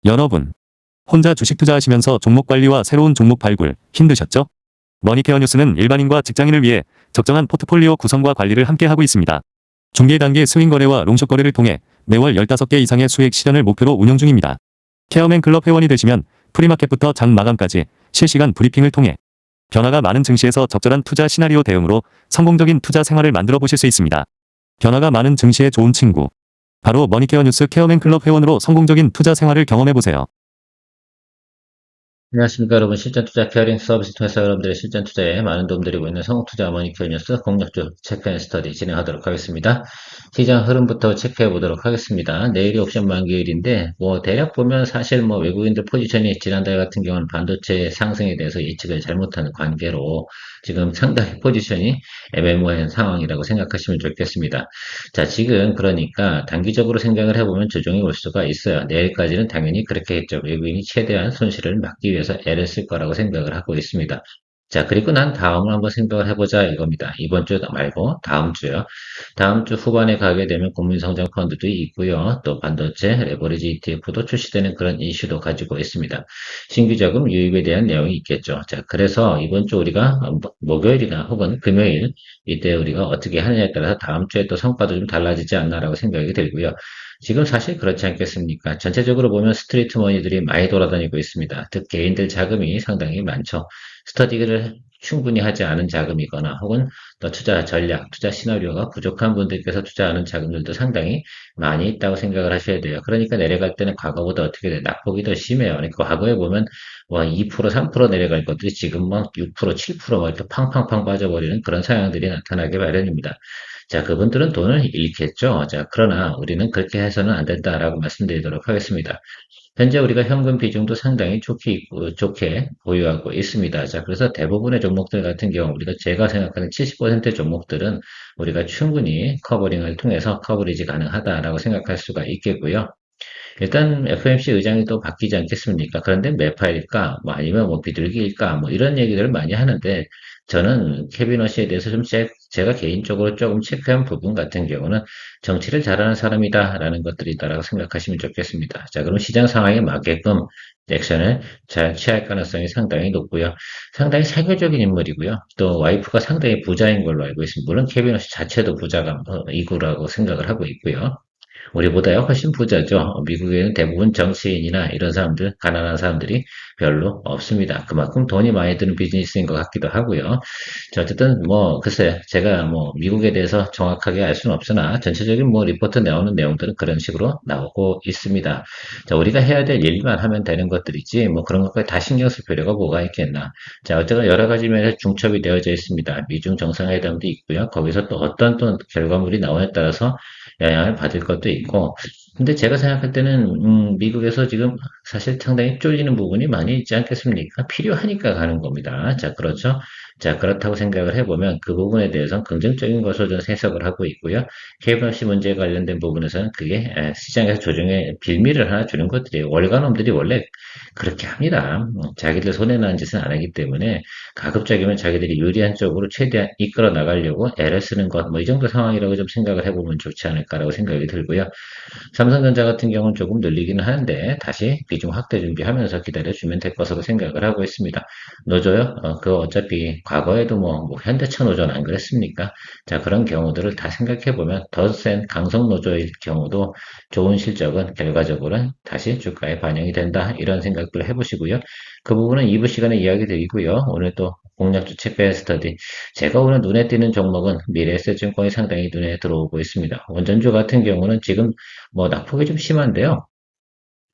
여러분, 혼자 주식 투자하시면서 종목 관리와 새로운 종목 발굴 힘드셨죠? 머니케어 뉴스는 일반인과 직장인을 위해 적정한 포트폴리오 구성과 관리를 함께 하고 있습니다. 중개 단계 스윙 거래와 롱숏 거래를 통해 매월 15개 이상의 수익 실현을 목표로 운영 중입니다. 케어맨 클럽 회원이 되시면 프리마켓부터 장 마감까지 실시간 브리핑을 통해 변화가 많은 증시에서 적절한 투자 시나리오 대응으로 성공적인 투자 생활을 만들어 보실 수 있습니다. 변화가 많은 증시의 좋은 친구. 바로 머니케어 뉴스 케어맨 클럽 회원으로 성공적인 투자 생활을 경험해 보세요. 안녕하십니까 여러분. 실전 투자 케어링 서비스 통해서 여러분들의 실전 투자에 많은 도움 드리고 있는 성공투자 머니케어 뉴스 공략주 체크 앤 스터디 진행하도록 하겠습니다. 시장 흐름부터 체크해 보도록 하겠습니다. 내일이 옵션 만기일인데 대략 보면 사실 외국인들 포지션이 지난달 같은 경우는 반도체 상승에 대해서 예측을 잘못하는 관계로 지금 상당히 포지션이 애매모호한 상황이라고 생각하시면 좋겠습니다. 자, 지금 그러니까 단기적으로 생각을 해보면 조정이 올 수가 있어요. 내일까지는 당연히 그렇게 했죠. 외국인이 최대한 손실을 막기 위해서 애를 쓸 거라고 생각을 하고 있습니다. 자, 그리고 난 다음을 한번 생각을 해보자 이겁니다. 이번 주 말고 다음 주요. 다음 주 후반에 가게 되면 국민성장 펀드도 있고요. 또 반도체, 레버리지 ETF도 출시되는 그런 이슈도 가지고 있습니다. 신규 자금 유입에 대한 내용이 있겠죠. 자, 그래서 이번 주 우리가 목요일이나 혹은 금요일 이때 우리가 어떻게 하느냐에 따라서 다음 주에 또 성과도 좀 달라지지 않나라고 생각이 들고요. 지금 사실 그렇지 않겠습니까? 전체적으로 보면 스트리트 머니들이 많이 돌아다니고 있습니다. 즉 개인들 자금이 상당히 많죠. 스터디를 충분히 하지 않은 자금이거나 혹은 또 투자 전략, 투자 시나리오가 부족한 분들께서 투자하는 자금들도 상당히 많이 있다고 생각을 하셔야 돼요. 그러니까 내려갈 때는 과거보다 어떻게 돼? 낙폭이 더 심해요. 그러니까 과거에 보면 2%, 3% 내려갈 것들이 지금 6%, 7% 이렇게 팡팡팡 빠져버리는 그런 상황들이 나타나게 마련입니다. 자, 그분들은 돈을 잃겠죠. 자, 그러나 우리는 그렇게 해서는 안 된다라고 말씀드리도록 하겠습니다. 현재 우리가 현금 비중도 상당히 좋게 보유하고 있습니다. 자, 그래서 대부분의 종목들 같은 경우 제가 생각하는 70%의 종목들은 우리가 충분히 커버링을 통해서 커버리지 가능하다라고 생각할 수가 있겠고요. 일단 FMC 의장이 또 바뀌지 않겠습니까? 그런데 매파일까? 아니면 비둘기일까? 이런 얘기들을 많이 하는데 저는 케빈 러시에 대해서 제가 개인적으로 조금 체크한 부분 같은 경우는 정치를 잘하는 사람이다라는 것들이다라고 생각하시면 좋겠습니다. 자, 그럼 시장 상황에 맞게끔 액션을 잘 취할 가능성이 상당히 높고요. 상당히 사교적인 인물이고요. 또 와이프가 상당히 부자인 걸로 알고 있습니다. 물론 케빈 러시 자체도 부자가 이구라고 생각을 하고 있고요. 우리보다야 훨씬 부자죠. 미국에는 대부분 정치인이나 이런 사람들, 가난한 사람들이 별로 없습니다. 그만큼 돈이 많이 드는 비즈니스인 것 같기도 하고요. 자, 어쨌든 글쎄요. 제가 미국에 대해서 정확하게 알 수는 없으나 전체적인 리포트 나오는 내용들은 그런 식으로 나오고 있습니다. 자, 우리가 해야 될 일만 하면 되는 것들이지 그런 것까지 다 신경 쓸 필요가 뭐가 있겠나. 자, 어쨌든 여러 가지 면에서 중첩이 되어져 있습니다. 미중 정상회담도 있고요. 거기서 또 어떤 또 결과물이 나오냐에 따라서 영향을 받을 것도 있고, 근데 제가 생각할 때는, 미국에서 지금 사실 상당히 쫄리는 부분이 많이 있지 않겠습니까? 필요하니까 가는 겁니다. 자, 그렇죠. 자, 그렇다고 생각을 해보면 그 부분에 대해서는 긍정적인 것으로 저는 해석을 하고 있고요. KFC 문제에 관련된 부분에서는 그게 시장에서 조정의 빌미를 하나 주는 것들이에요. 월간놈들이 원래 그렇게 합니다. 자기들 손해나는 짓은 안 하기 때문에 가급적이면 자기들이 유리한 쪽으로 최대한 이끌어 나가려고 애를 쓰는 것, 이 정도 상황이라고 좀 생각을 해보면 좋지 않을까라고 생각이 들고요. 삼성전자 같은 경우는 조금 늘리기는 하는데 다시 비중 확대 준비하면서 기다려주면 될 것으로 생각을 하고 있습니다. 노조요? 그거 어차피 과거에도 현대차 노조는 안 그랬습니까? 자, 그런 경우들을 다 생각해보면 더 센 강성 노조일 경우도 좋은 실적은 결과적으로 다시 주가에 반영이 된다. 이런 생각들을 해보시고요. 그 부분은 2부 시간에 이야기 드리고요. 오늘 또 공략주 체크앤 스터디. 제가 오늘 눈에 띄는 종목은 미래에셋증권이 상당히 눈에 들어오고 있습니다. 원전주 같은 경우는 지금 낙폭이 좀 심한데요.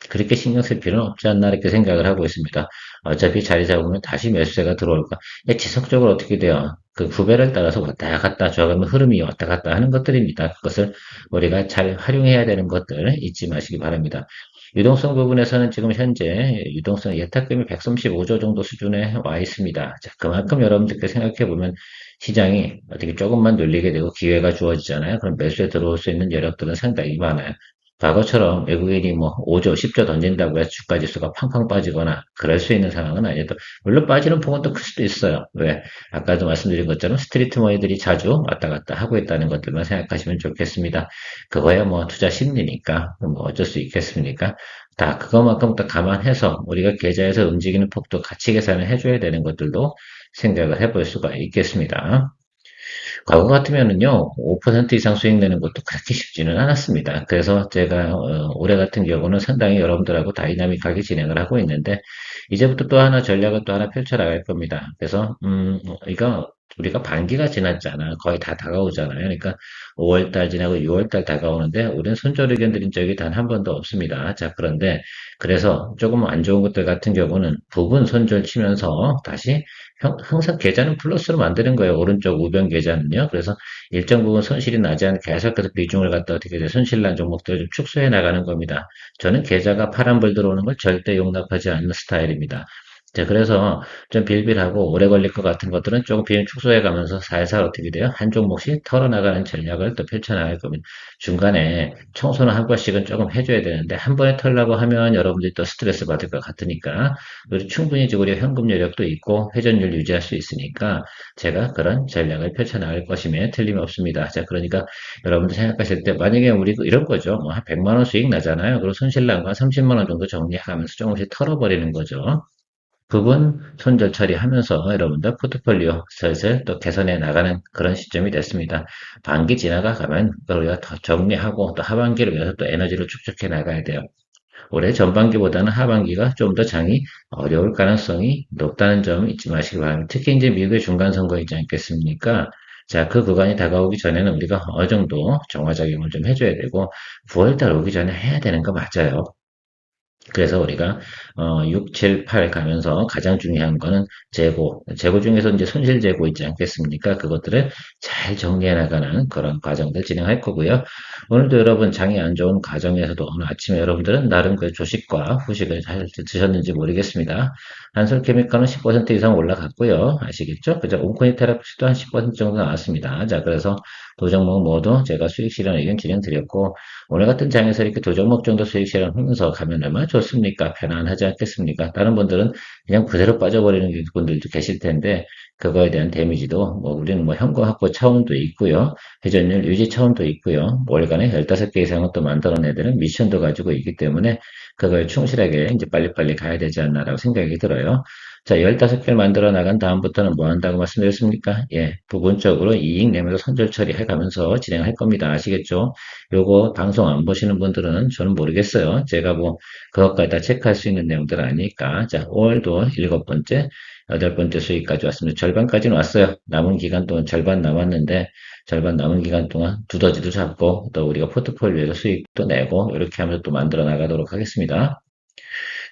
그렇게 신경 쓸 필요는 없지 않나 이렇게 생각을 하고 있습니다. 어차피 자리 잡으면 다시 매수세가 들어올까. 지속적으로 어떻게 돼요? 그 구배를 따라서 왔다 갔다 저가면 흐름이 왔다 갔다 하는 것들입니다. 그것을 우리가 잘 활용해야 되는 것들 잊지 마시기 바랍니다. 유동성 부분에서는 지금 현재 유동성 예탁금이 135조 정도 수준에 와 있습니다. 자, 그만큼 여러분들께 생각해 보면 시장이 어떻게 조금만 눌리게 되고 기회가 주어지잖아요. 그럼 매수에 들어올 수 있는 여력들은 상당히 많아요. 과거처럼 외국인이 뭐 5조, 10조 던진다고 해서 주가 지수가 팡팡 빠지거나 그럴 수 있는 상황은 아니어도 물론 빠지는 폭은 또 클 수도 있어요. 왜? 아까도 말씀드린 것처럼 스트리트 머니들이 자주 왔다 갔다 하고 있다는 것들만 생각하시면 좋겠습니다. 그거야 뭐 투자 심리니까 뭐 어쩔 수 있겠습니까? 다 그것만큼 또 감안해서 우리가 계좌에서 움직이는 폭도 같이 계산을 해줘야 되는 것들도 생각을 해볼 수가 있겠습니다. 과거 같으면은요, 5% 이상 수익 내는 것도 그렇게 쉽지는 않았습니다. 그래서 제가 올해 같은 경우는 상당히 여러분들하고 다이나믹하게 진행을 하고 있는데 이제부터 또 하나 전략을 또 하나 펼쳐나갈 겁니다. 그래서 이거 우리가 반기가 지났잖아. 거의 다 다가오잖아요. 그러니까 5월달 지나고 6월달 다가오는데 우리는 손절 의견 드린 적이 단 한 번도 없습니다. 자, 그런데 그래서 조금 안 좋은 것들 같은 경우는 부분 손절 치면서 다시 항상 계좌는 플러스로 만드는 거예요. 오른쪽 우변 계좌는요. 그래서 일정 부분 손실이 나지 않게 계속해서 비중을 갖다 어떻게 돼 손실난 종목들을 좀 축소해 나가는 겁니다. 저는 계좌가 파란불 들어오는 걸 절대 용납하지 않는 스타일입니다. 자, 그래서 좀 빌빌하고 오래 걸릴 것 같은 것들은 조금 비중 축소해 가면서 살살 어떻게 돼요? 한 종목씩 털어나가는 전략을 또 펼쳐나갈 겁니다. 중간에 청소는 한 번씩은 조금 해줘야 되는데 한 번에 털라고 하면 여러분들이 또 스트레스 받을 것 같으니까 그리고 충분히 지금 우리 현금 여력도 있고 회전율 유지할 수 있으니까 제가 그런 전략을 펼쳐나갈 것임에 틀림없습니다. 자, 그러니까 여러분들 생각하실 때 만약에 우리 이런 거죠. 뭐 한 100만 원 수익 나잖아요. 그리고 손실난 거 한 30만 원 정도 정리하면서 조금씩 털어버리는 거죠. 부분 손절 처리하면서 여러분들 포트폴리오 슬슬 또 개선해 나가는 그런 시점이 됐습니다. 반기 지나가 가면 우리가 더 정리하고 또 하반기를 위해서 또 에너지를 축적해 나가야 돼요. 올해 전반기보다는 하반기가 좀 더 장이 어려울 가능성이 높다는 점 잊지 마시기 바랍니다. 특히 이제 미국의 중간 선거 있지 않겠습니까? 자, 그 구간이 다가오기 전에는 우리가 어느 정도 정화작용을 좀 해줘야 되고, 9월달 오기 전에 해야 되는 거 맞아요. 그래서 우리가 6, 7, 8 가면서 가장 중요한 거는 재고 중에서 이제 손실 재고 있지 않겠습니까? 그것들을 잘 정리해 나가는 그런 과정들 진행할 거고요. 오늘도 여러분 장이 안 좋은 가정에서도 오늘 아침에 여러분들은 나름 그 조식과 후식을 잘 드셨는지 모르겠습니다. 한솔케미칼은 10% 이상 올라갔고요. 아시겠죠? 그죠? 온코니 테라피도 한 10% 정도 나왔습니다. 자, 그래서 도종목 모두 제가 수익 실현 의견 진행드렸고 오늘 같은 장에서 이렇게 두 종목 정도 수익 실현하면서 가면 얼마나 좋습니까? 편안하지 않겠습니까? 다른 분들은 그냥 그대로 빠져버리는 분들도 계실 텐데 그거에 대한 데미지도 뭐 우리는 뭐 현금 확보 차원도 있고요. 회전율 유지 차원도 있고요. 월간에 15개 이상은 또 만들어내야 되는 미션도 가지고 있기 때문에 그걸 충실하게 이제 빨리빨리 가야 되지 않나라고 생각이 들어요. 자, 15개를 만들어 나간 다음부터는 뭐 한다고 말씀드렸습니까? 예, 부분적으로 이익 내면서 선절 처리해 가면서 진행할 겁니다. 아시겠죠? 요거 방송 안 보시는 분들은 저는 모르겠어요. 제가 뭐 그것까지 다 체크할 수 있는 내용들 아니니까. 자, 5월도 7번째, 8번째 수익까지 왔습니다. 절반까지는 왔어요. 남은 기간 동안 절반 남았는데 절반 남은 기간 동안 두더지도 잡고 또 우리가 포트폴리오에서 수익도 내고 이렇게 하면서 또 만들어 나가도록 하겠습니다.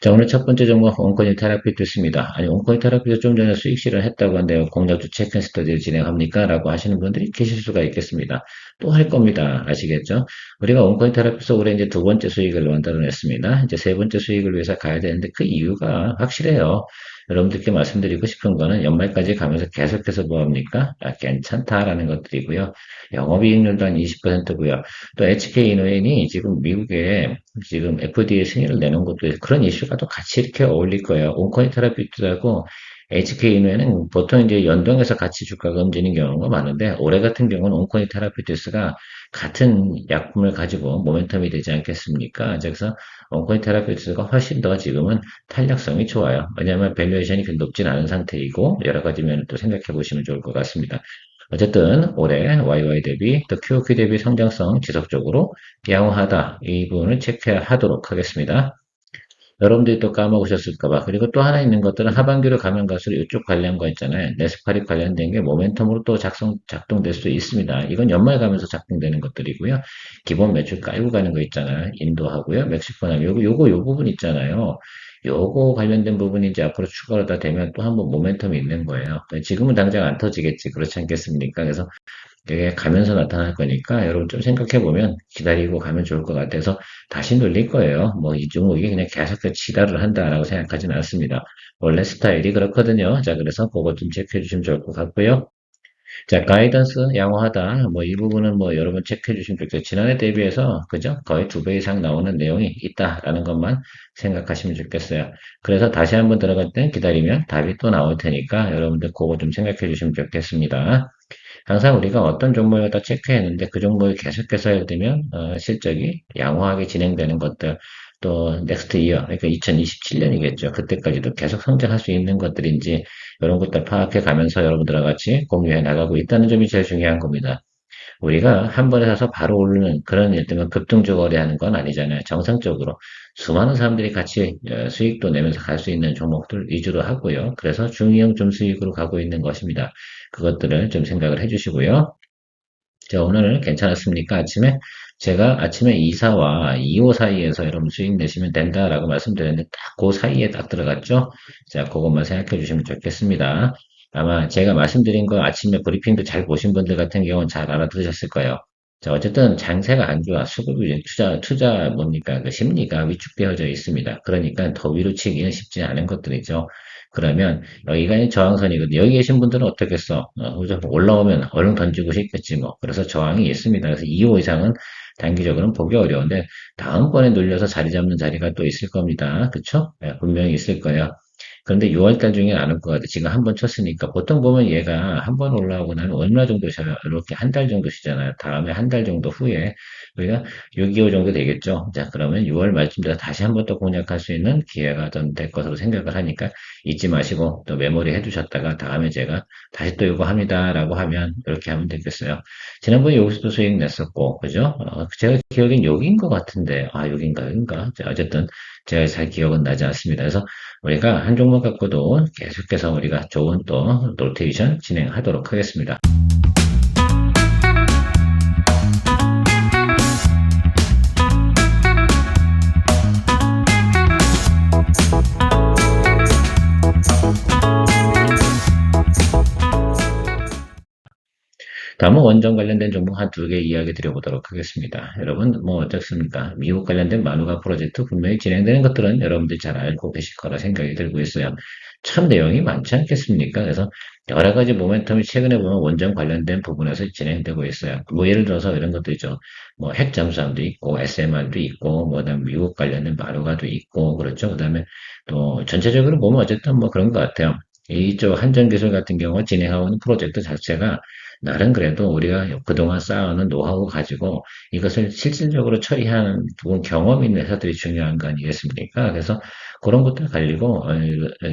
자, 오늘 첫 번째 종목 온코니 테라피트스입니다. 아니, 온코니 테라피트 좀 전에 수익 실현했다고 하는데 공략주 체크 스터디를 진행합니까? 라고 하시는 분들이 계실 수가 있겠습니다. 또 할 겁니다. 아시겠죠? 우리가 온코니 테라피트에서 올해 이제 두 번째 수익을 만들어냈습니다. 이제 세 번째 수익을 위해서 가야 되는데 그 이유가 확실해요. 여러분들께 말씀드리고 싶은 거는 연말까지 가면서 계속해서 뭐합니까? 괜찮다라는 것들이고요. 영업이익률도 한 20%고요. 또 HK이노엔이 지금 미국에 지금 FDA 승인을 내는 것도 그런 이슈가 또 같이 이렇게 어울릴 거예요. 온코니 테라피트하고 HK이노엔은 보통 이제 연동해서 같이 주가가 움직이는 경우가 많은데 올해 같은 경우는 온코니 테라피트스가 같은 약품을 가지고 모멘텀이 되지 않겠습니까? 그래서 온코니 테라피트스가 훨씬 더 지금은 탄력성이 좋아요. 왜냐하면 밸류에이션이 높진 않은 상태이고 여러 가지 면을 또 생각해 보시면 좋을 것 같습니다. 어쨌든 올해 YY 대비 또 QOQ 대비 성장성 지속적으로 양호하다 이 부분을 체크하도록 하겠습니다. 여러분들이 또 까먹으셨을까봐. 그리고 또 하나 있는 것들은 하반기로 가면 갈수록 이쪽 관련 거 있잖아요. 네스파리 관련된 게 모멘텀으로 또 작동될 수 있습니다. 이건 연말 가면서 작동되는 것들이고요. 기본 매출 깔고 가는 거 있잖아요. 인도하고요. 멕시코나 요 부분 있잖아요. 요거 관련된 부분이 이제 앞으로 추가로 다 되면 또 한번 모멘텀이 있는 거예요. 지금은 당장 안 터지겠지. 그렇지 않겠습니까? 그래서 그게 가면서 나타날 거니까 여러분 좀 생각해 보면 기다리고 가면 좋을 것 같아서 다시 눌릴 거예요. 뭐 이 종목이 그냥 계속 지랄을 한다라고 생각하지는 않습니다. 원래 스타일이 그렇거든요. 자, 그래서 그거 좀 체크해 주시면 좋을 것 같고요. 자, 가이던스 양호하다. 뭐, 이 부분은 뭐, 여러분 체크해 주시면 좋겠어요. 지난해 대비해서, 그죠? 거의 2배 이상 나오는 내용이 있다라는 것만 생각하시면 좋겠어요. 그래서 다시 한번 들어갈 땐 기다리면 답이 또 나올 테니까 여러분들 그거 좀 생각해 주시면 좋겠습니다. 항상 우리가 어떤 종목을 다 체크했는데 그 종목이 계속해서 예를 들면 실적이 양호하게 진행되는 것들 또 넥스트 이어 그러니까 2027년이겠죠. 그때까지도 계속 성장할 수 있는 것들인지 이런 것들 파악해 가면서 여러분들과 같이 공유해 나가고 있다는 점이 제일 중요한 겁니다. 우리가 한 번에 사서 바로 오르는 그런 일 때문에 급등주 거래하는 건 아니잖아요. 정상적으로 수많은 사람들이 같이 수익도 내면서 갈 수 있는 종목들 위주로 하고요. 그래서 중형 중수익으로 가고 있는 것입니다. 그것들을 좀 생각을 해주시고요. 자, 오늘 괜찮았습니까? 아침에? 제가 아침에 2사와 2호 사이에서 여러분 수익 내시면 된다라고 말씀드렸는데 딱 그 사이에 딱 들어갔죠? 자, 그것만 생각해 주시면 좋겠습니다. 아마 제가 말씀드린 거 아침에 브리핑도 잘 보신 분들 같은 경우는 잘 알아들으셨을 거예요. 자, 어쨌든 장세가 안 좋아. 수급이 투자 뭡니까? 그 심리가 위축되어져 있습니다. 그러니까 더 위로 치기는 쉽지 않은 것들이죠. 그러면 여기가 저항선이거든요. 여기 계신 분들은 어떻겠어? 그죠? 올라오면 얼른 던지고 싶겠지 뭐. 그래서 저항이 있습니다. 그래서 2호 이상은 단기적으로는 보기 어려운데 다음번에 눌려서 자리 잡는 자리가 또 있을 겁니다. 그쵸? 네, 분명히 있을 거예요. 그런데 6월달 중에 안 올 것 같아. 지금 한 번 쳤으니까. 보통 보면 얘가 한 번 올라오고 나면 얼마 정도 쉬어요? 이렇게 한 달 정도 쉬잖아요. 다음에 한 달 정도 후에. 우리가 6개월 정도 되겠죠. 자, 그러면 6월 말쯤 되서 다시 한 번 또 공략할 수 있는 기회가 좀 될 것으로 생각을 하니까 잊지 마시고 또 메모리 해두셨다가 다음에 제가 다시 또 이거 합니다라고 하면 이렇게 하면 되겠어요. 지난번에 여기서도 수익 냈었고, 그죠? 제가 기억엔 여기인 것 같은데, 여긴가? 자, 어쨌든 제가 잘 기억은 나지 않습니다. 그래서 우리가 한 종목 갖고도 계속해서 우리가 좋은 또 로테이션 진행하도록 하겠습니다. 다음은 원전 관련된 종목 한 두 개 이야기 드려보도록 하겠습니다. 여러분, 뭐 어떻습니까? 미국 관련된 마누가 프로젝트 분명히 진행되는 것들은 여러분들이 잘 알고 계실 거라 생각이 들고 있어요. 참 내용이 많지 않겠습니까? 그래서 여러 가지 모멘텀이 최근에 보면 원전 관련된 부분에서 진행되고 있어요. 뭐 예를 들어서 이런 것도 있죠. 뭐 핵 잠수함도 있고, SMR도 있고, 뭐 그다음 미국 관련된 마누가도 있고, 그렇죠. 그다음에 또 전체적으로 보면 어쨌든 뭐 그런 것 같아요. 이쪽 한전기술 같은 경우 진행하고 있는 프로젝트 자체가 나름 그래도 우리가 그동안 쌓아놓은 노하우 가지고 이것을 실질적으로 처리하는 부분 경험 있는 회사들이 중요한 거 아니겠습니까? 그래서 그런 것들 가지고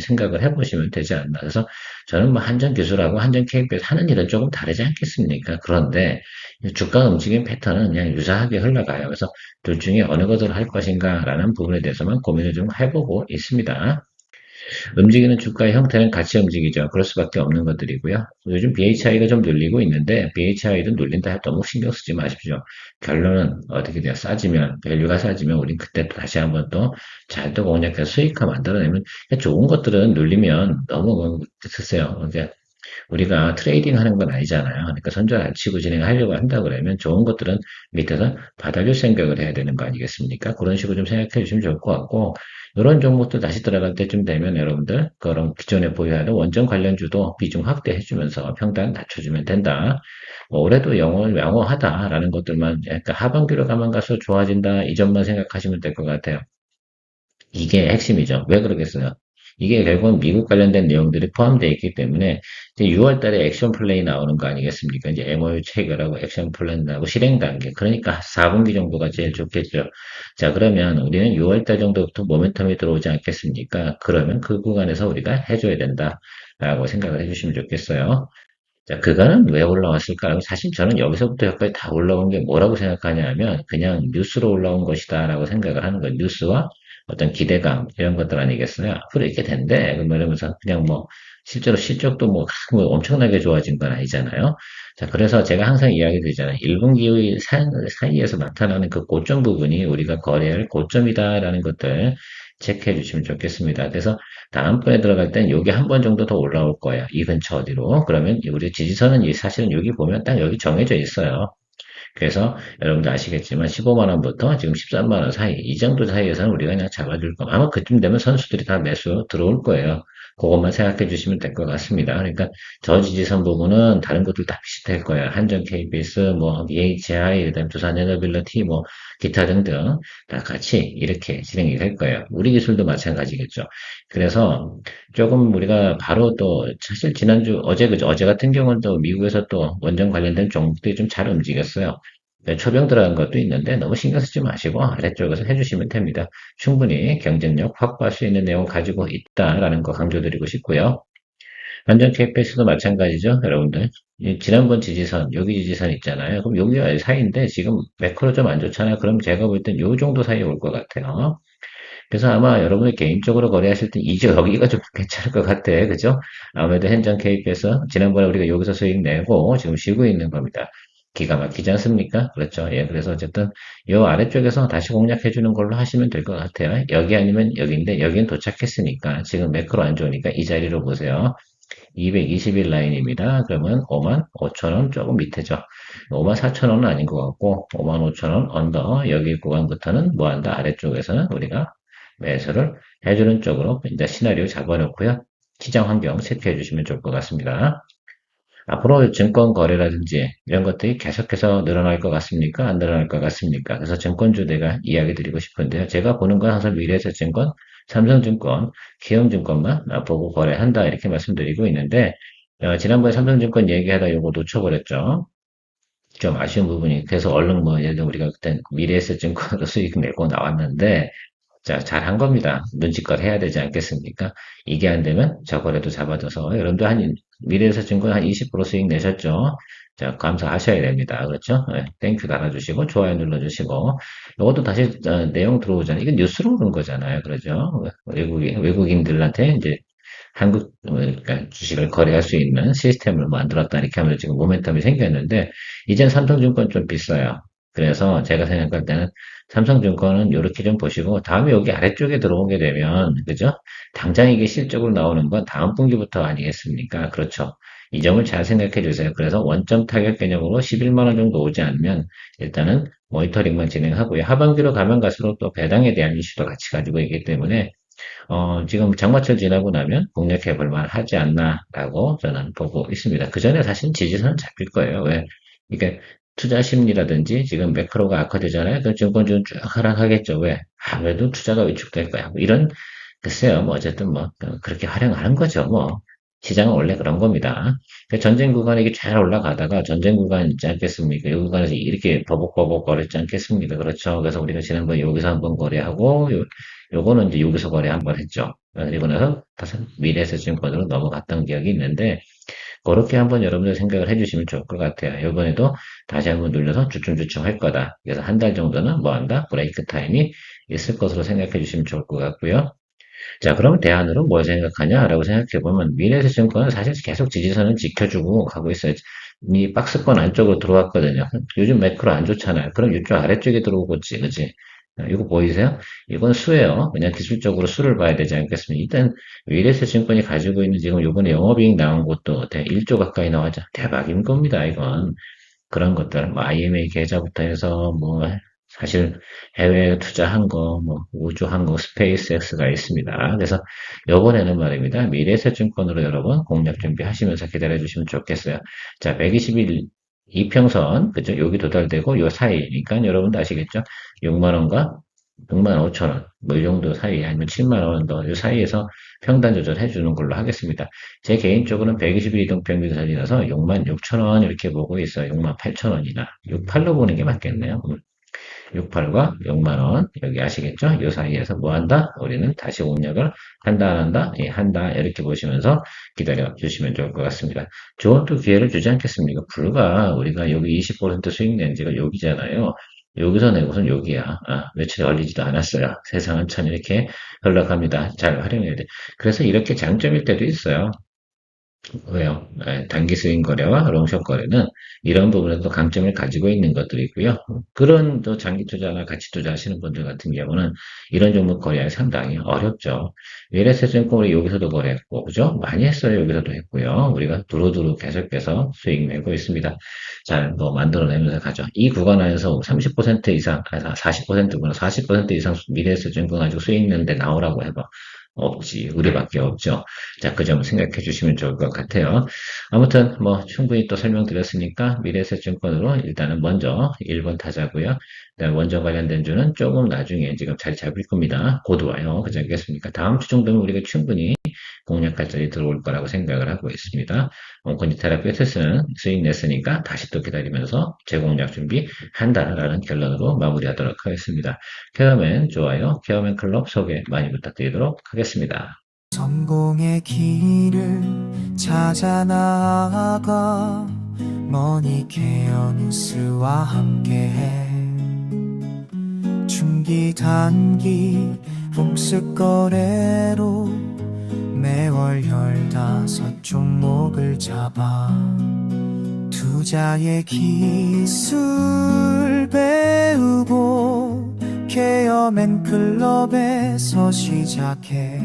생각을 해보시면 되지 않나. 그래서 저는 뭐 한전 기술하고 한전 KBS 하는 일은 조금 다르지 않겠습니까? 그런데 주가 움직임 패턴은 그냥 유사하게 흘러가요. 그래서 둘 중에 어느 것을 할 것인가라는 부분에 대해서만 고민을 좀 해보고 있습니다. 움직이는 주가의 형태는 같이 움직이죠. 그럴 수밖에 없는 것들이고요. 요즘 BHI가 좀 눌리고 있는데 BHI도 눌린다 해도 너무 신경 쓰지 마십시오. 결론은 어떻게 돼요? 싸지면 밸류가 싸지면 우린 그때 또 다시 한번 또 잘 또 공략해서 수익화 만들어내면 좋은 것들은 눌리면 너무 글쎄요. 이제 우리가 트레이딩 하는 건 아니잖아요. 그러니까 손절 안 치고 진행하려고 한다 그러면 좋은 것들은 밑에서 받아줄 생각을 해야 되는 거 아니겠습니까? 그런 식으로 좀 생각해 주시면 좋을 것 같고, 이런 종목도 다시 들어갈 때쯤 되면 여러분들, 그런 기존에 보유하는 원전 관련주도 비중 확대해 주면서 평단 낮춰주면 된다. 뭐 올해도 양호하다라는 것들만 약간 하반기로 가만 가서 좋아진다. 이 점만 생각하시면 될 것 같아요. 이게 핵심이죠. 왜 그러겠어요? 이게 결국은 미국 관련된 내용들이 포함되어 있기 때문에 이제 6월 달에 액션 플랜이 나오는 거 아니겠습니까? 이제 MOU 체결하고 액션 플랜 나오고 실행 단계. 그러니까 4분기 정도가 제일 좋겠죠. 자, 그러면 우리는 6월 달 정도부터 모멘텀이 들어오지 않겠습니까? 그러면 그 구간에서 우리가 해줘야 된다라고 생각을 해주시면 좋겠어요. 자, 그거는 왜 올라왔을까? 사실 저는 여기서부터 여기까지 다 올라온 게 뭐라고 생각하냐 하면 그냥 뉴스로 올라온 것이다라고 생각을 하는 거예요. 뉴스와 어떤 기대감 이런 것들 아니겠어요? 앞으로 이렇게 된대. 이러면서 그냥 뭐 실제로 실적도 뭐 엄청나게 좋아진 건 아니잖아요. 자, 그래서 제가 항상 이야기 드리잖아요. 1분기 사이에서 나타나는 그 고점 부분이 우리가 거래할 고점이다라는 것들 체크해 주시면 좋겠습니다. 그래서 다음번에 들어갈 땐 여기 한 번 정도 더 올라올 거예요. 이 근처 어디로. 그러면 우리 지지선은 사실은 여기 보면 딱 여기 정해져 있어요. 그래서 여러분들 아시겠지만 15만 원부터 지금 13만 원 사이 이 정도 사이에서는 우리가 그냥 잡아줄 거. 아마 그쯤 되면 선수들이 다 매수 들어올 거예요. 그것만 생각해 주시면 될 것 같습니다. 그러니까 저지지선 부분은 다른 것들 다 비슷할 거예요. 한전 KBS, 뭐 EHI, 그다음 두산 에너빌리티, 뭐 기타 등등 다 같이 이렇게 진행이 될 거예요. 우리 기술도 마찬가지겠죠. 그래서 조금 우리가 바로 또 사실 지난주 어제 그죠? 어제 같은 경우는 또 미국에서 또 원전 관련된 종목들이 좀 잘 움직였어요. 네, 초병 들어간 것도 있는데 너무 신경 쓰지 마시고 아래쪽에서 해주시면 됩니다. 충분히 경쟁력 확보할 수 있는 내용 가지고 있다라는 거 강조드리고 싶고요. 완전 KPS도 마찬가지죠, 여러분들. 지난번 지지선, 여기 지지선 있잖아요. 그럼 여기가 사이인데 지금 매크로 좀 안 좋잖아요. 그럼 제가 볼 땐 요 정도 사이에 올 것 같아요. 그래서 아마 여러분이 개인적으로 거래하실 때 이제 여기가 좀 괜찮을 것 같아. 그죠? 아무래도 현장 케이프에서 지난번에 우리가 여기서 수익 내고 지금 쉬고 있는 겁니다. 기가 막히지 않습니까? 그렇죠. 예, 그래서 어쨌든 요 아래쪽에서 다시 공략해 주는 걸로 하시면 될 것 같아요. 여기 아니면 여기인데 여기는 도착했으니까 지금 매크로 안 좋으니까 이 자리로 보세요. 221 라인입니다. 그러면 5만 5천 원 조금 밑에죠. 5만 4천 원은 아닌 것 같고 5만 5천 원 언더 여기 구간부터는 뭐한다 아래쪽에서는 우리가 매수를 해주는 쪽으로 이제 시나리오 잡아놓고요. 시장 환경 체크해 주시면 좋을 것 같습니다. 앞으로 증권 거래라든지 이런 것들이 계속해서 늘어날 것 같습니까? 안 늘어날 것 같습니까? 그래서 증권주 내가 이야기 드리고 싶은데요. 제가 보는 건 항상 미래에셋증권, 삼성증권, 기업증권만 보고 거래한다 이렇게 말씀드리고 있는데 지난번에 삼성증권 얘기하다 요거 놓쳐버렸죠. 좀 아쉬운 부분이 그래서 얼른 뭐 예를 들어 우리가 그때 미래에셋증권으로 수익 내고 나왔는데 자, 잘한 겁니다. 눈치껏 해야 되지 않겠습니까? 이게 안 되면 저거라도 잡아줘서 여러분들 미래에셋증권 한 20% 수익 내셨죠? 자, 감사하셔야 됩니다. 그렇죠? 네, 땡큐 달아주시고 좋아요 눌러주시고 이것도 다시 내용 들어오잖아요. 이건 뉴스로 오는 거잖아요. 그러죠? 외국인들한테 이제 한국 그러니까 주식을 거래할 수 있는 시스템을 만들었다 이렇게 하면 지금 모멘텀이 생겼는데 이젠 삼성증권 좀 비싸요. 그래서 제가 생각할 때는 삼성증권은 이렇게 좀 보시고 다음에 여기 아래쪽에 들어오게 되면 그죠? 당장 이게 실적으로 나오는 건 다음 분기부터 아니겠습니까? 그렇죠. 이 점을 잘 생각해 주세요. 그래서 원점 타격 개념으로 11만 원 정도 오지 않으면 일단은 모니터링만 진행하고요. 하반기로 가면 갈수록 또 배당에 대한 이슈도 같이 가지고 있기 때문에 지금 장마철 지나고 나면 공략해 볼 만하지 않나라고 저는 보고 있습니다. 그 전에 사실 지지선은 잡힐 거예요. 왜? 이게 투자 심리라든지 지금 매크로가 악화되잖아요. 그 증권주는 쭉 하락하겠죠. 왜? 아무래도 투자가 위축될 거야. 뭐 이런, 글쎄요. 뭐 어쨌든 뭐 그렇게 활용하는 거죠. 뭐 시장은 원래 그런 겁니다. 그 전쟁 구간에 이게 잘 올라가다가 전쟁 구간 있지 않겠습니까? 이 구간에서 이렇게 버벅버벅 거렸지 않겠습니까? 그렇죠. 그래서 우리가 지난번에 여기서 한번 거래하고 요거는 이제 여기서 거래 한번 했죠. 그리고 나서 다시 미래에셋증권으로 넘어갔던 기억이 있는데 그렇게 한번 여러분들 생각을 해주시면 좋을 것 같아요. 이번에도 다시 한번 눌려서 주춤주춤 할 거다. 그래서 한 달 정도는 뭐 한다? 브레이크 타임이 있을 것으로 생각해 주시면 좋을 것 같고요. 자, 그럼 대안으로 뭘 생각하냐라고 생각해 보면 미래에셋증권은 사실 계속 지지선은 지켜주고 가고 있어요. 이 박스권 안쪽으로 들어왔거든요. 요즘 매크로 안 좋잖아요. 그럼 이쪽 아래쪽에 들어오겠지, 그지? 이거 보이세요? 이건 수예요. 그냥 기술적으로 수를 봐야 되지 않겠습니까? 일단 미래에셋증권이 가지고 있는 지금 요번에 영업이익 나온 것도 1조 가까이 나왔죠. 대박인 겁니다, 이건. 그런 것들, 뭐 IMA 계좌부터 해서 뭐 사실 해외 투자한 거, 뭐 우주한 거, 스페이스X가 있습니다. 그래서 요번에는 말입니다. 미래에셋증권으로 여러분 공략 준비하시면서 기다려 주시면 좋겠어요. 자, 121 이평선, 그죠? 여기 도달되고 요 사이니까 여러분도 아시겠죠? 6만 원과 6만 5천 원, 뭐 이 정도 사이, 아니면 7만 원 더, 이 사이에서 평단 조절해 주는 걸로 하겠습니다. 제 개인적으로는 121 이동평균선이라서 6만 6천 원 이렇게 보고 있어요. 6만 8천 원이나. 68로 보는 게 맞겠네요. 68과 6만 원, 여기 아시겠죠? 이 사이에서 뭐 한다? 우리는 다시 공략을 한다, 안 한다? 예, 한다. 이렇게 보시면서 기다려 주시면 좋을 것 같습니다. 좋은 또 기회를 주지 않겠습니까? 불과 우리가 여기 20% 수익 낸 지가 여기잖아요. 여기서 내고선 여기야. 며칠 걸리지도 않았어요. 세상은 참 이렇게 흘러갑니다. 잘 활용해야 돼. 그래서 이렇게 장점일 때도 있어요. 왜요? 단기 스윙 거래와 롱숏 거래는 이런 부분에서 강점을 가지고 있는 것들이고요. 그런 또 장기 투자나 가치 투자 하시는 분들 같은 경우는 이런 종목 거래하기 상당히 어렵죠. 미래에셋증권이 여기서도 거래했고, 그죠? 많이 했어요. 여기서도 했고요. 우리가 두루두루 계속해서 수익 내고 있습니다. 잘 뭐 만들어내면서 가죠. 이 구간 안에서 30% 이상, 40%구나 40% 이상 미래에셋증권 가지고 수익 내는데 나오라고 해봐. 없지. 우리밖에 없죠. 자, 그 점 생각해 주시면 좋을 것 같아요. 아무튼 뭐 충분히 또 설명드렸으니까 미래에셋증권으로 일단은 먼저 1번 타자고요. 그다음 원전 관련된 주는 조금 나중에 지금 자리 잡을 겁니다. 곧 와요. 그지 않겠습니까? 다음 주 정도면 우리가 충분히 공략할 자리 들어올 거라고 생각을 하고 있습니다. 온코니 테라피 에셋은 수익 냈으니까 다시 또 기다리면서 재공략 준비한다라는 결론으로 마무리하도록 하겠습니다. 케어맨 좋아요, 케어맨 클럽 소개 많이 부탁드리도록 하겠습니다. 성공의 길을 찾아 나아가 머니케어 뉴스와 함께해 중기 단기 복습 거래로 매월 15종목을 잡아 투자의 기술 배우고 케어맨 클럽에서 시작해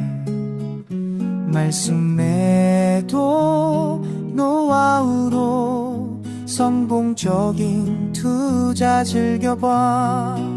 말씀 매도 노하우로 성공적인 투자 즐겨봐.